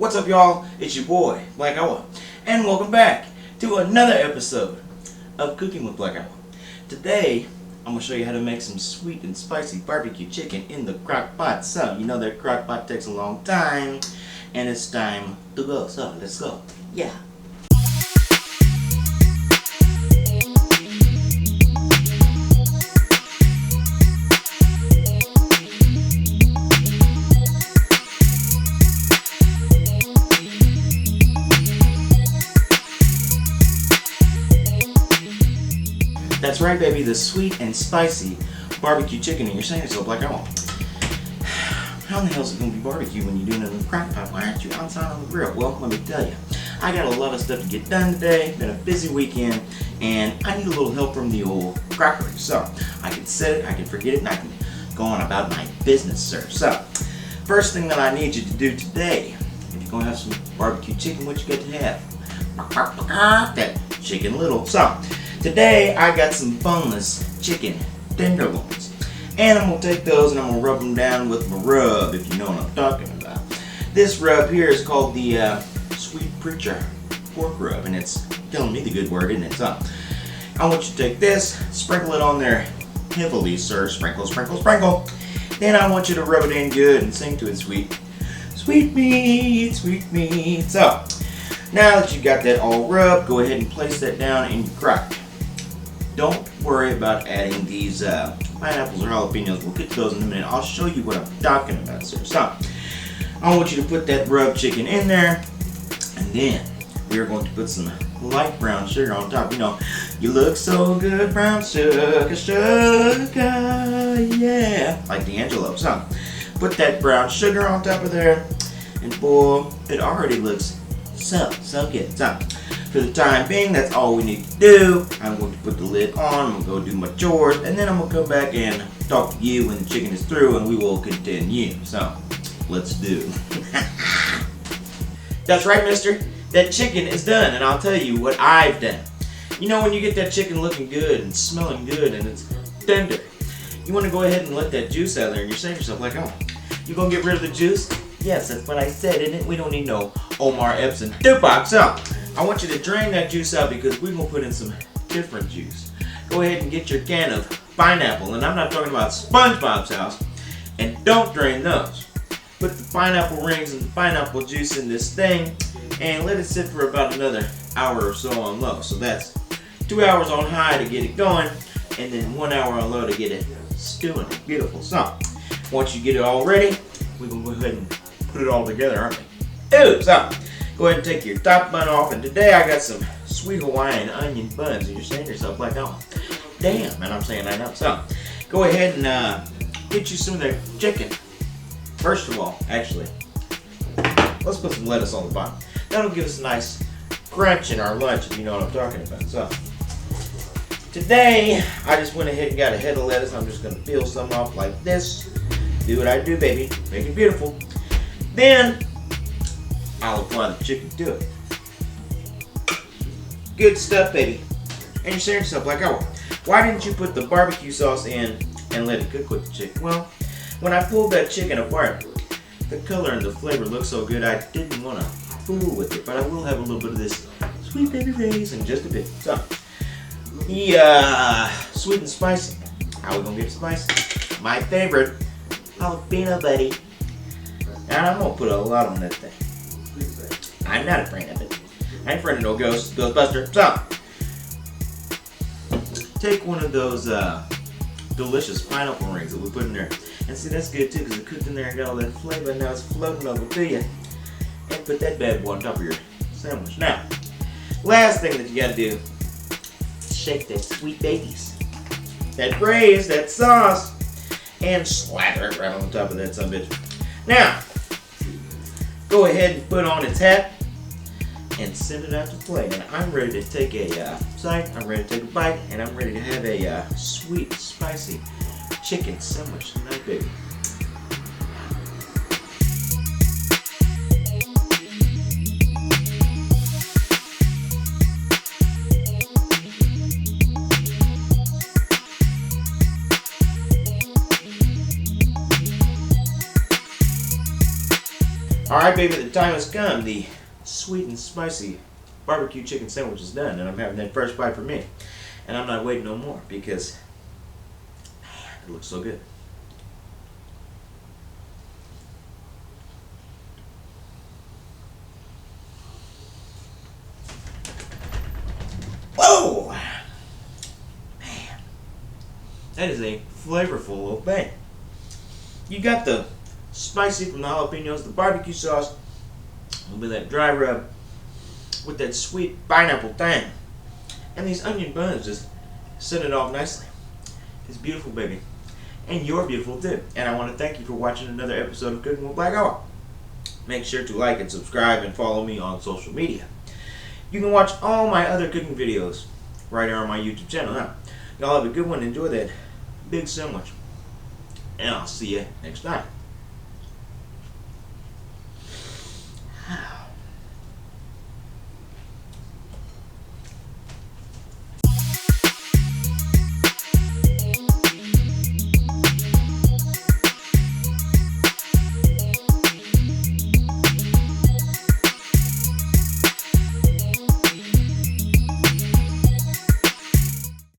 What's up, y'all? It's your boy, Black Owl, and welcome back to another episode of Cooking with Black Owl. Today, I'm going to show you how to make some sweet and spicy barbecue chicken in the crock pot. So, you know that crock pot takes a long time, and it's time to go. So, let's go. Yeah. That's right, baby, the sweet and spicy barbecue chicken. And you're saying it's so Black Owl, how in the hell is it going to be barbecue when you're doing it in the crock pot? Why aren't you outside on the grill? Well, let me tell you, I got a lot of stuff to get done today. Been a busy weekend, and I need a little help from the old crockery. So I can set it, I can forget it, and I can go on about my business, sir. So first thing that I need you to do today, if you're going to have some barbecue chicken, what you got to have? That chicken little. So today I got some boneless chicken tenderloins, and I'm going to take those and I'm going to rub them down with my rub, if you know what I'm talking about. This rub here is called the Sweet Preacher pork rub, and it's telling me the good word, isn't it? So I want you to take this, sprinkle it on there heavily, sir. Sprinkle, sprinkle, sprinkle. Then I want you to rub it in good and sing to it, sweet, sweet meat, sweet meat. So now that you got that all rubbed, go ahead and place that down in your crock. Don't worry about adding these pineapples or jalapenos. We'll get to those in a minute. I'll show you what I'm talking about, sir. So I want you to put that rubbed chicken in there, and then we're going to put some light brown sugar on top. You know, you look so good, brown sugar, sugar, yeah, like D'Angelo. So put that brown sugar on top of there, and boy, it already looks so good. So for the time being, that's all we need to do. I'm going to put the lid on, I'm going to go do my chores, and then I'm going to come back and talk to you when the chicken is through, and we will continue. So let's do. That's right, mister. That chicken is done, and I'll tell you what I've done. You know, when you get that chicken looking good and smelling good and it's tender, you want to go ahead and let that juice out there, and you're saying to yourself, like, oh, you going to get rid of the juice? Yes, that's what I said, isn't it? We don't need no Omar Epps Tupac. So I want you to drain that juice out because we're going to put in some different juice. Go ahead and get your can of pineapple, and I'm not talking about SpongeBob's house, and don't drain those. Put the pineapple rings and the pineapple juice in this thing and let it sit for about another hour or so on low. So that's 2 hours on high to get it going, and then 1 hour on low to get it stewing. Beautiful. So once you get it all ready, we're going to go ahead and put it all together, aren't we? Ooh, so go ahead and take your top bun off, and today I got some sweet Hawaiian onion buns, and you're saying to yourself, like, oh, damn, and I'm saying I know. So go ahead and get you some of that chicken. First of all, actually, let's put some lettuce on the bottom. That'll give us a nice crunch in our lunch, if you know what I'm talking about. So today, I just went ahead and got a head of lettuce. I'm just going to peel some off like this. Do what I do, baby. Make it beautiful. Then I'll apply the chicken to it. Good stuff, baby. And you're saying to yourself, like, oh, why didn't you put the barbecue sauce in and let it cook with the chicken? Well, when I pulled that chicken apart, the color and the flavor looked so good, I didn't want to fool with it. But I will have a little bit of this sweet baby rays in just a bit. So, sweet and spicy. How we gonna get it spicy? My favorite, jalapeno, buddy. And I'm gonna put a lot on that thing. I'm not afraid of it. I ain't afraid of no ghosts, Ghostbuster. So, take one of those delicious pineapple rings that we put in there. And see, that's good too, because it cooked in there and got all that flavor, and now it's floating over to you. And put that bad boy on top of your sandwich. Now, last thing that you gotta do, shake that sweet babies. That braise, that sauce, and slather it right on top of that sumbitch. Now, go ahead and put on its hat and send it out to play. And I'm ready to take a sight, I'm ready to take a bite, and I'm ready to have a sweet, spicy chicken sandwich tonight, baby. Alright, baby, the time has come. The sweet and spicy barbecue chicken sandwich is done, and I'm having that first bite for me. And I'm not waiting no more because, man, it looks so good. Whoa! Man, that is a flavorful little thing. You got the spicy from the jalapenos, the barbecue sauce, a little bit of that dry rub with that sweet pineapple tang. And these onion buns just set it off nicely. It's beautiful, baby. And you're beautiful too. And I want to thank you for watching another episode of Cooking with Black Owl. Make sure to like and subscribe and follow me on social media. You can watch all my other cooking videos right here on my YouTube channel. Now, y'all have a good one. Enjoy that big sandwich. And I'll see you next time.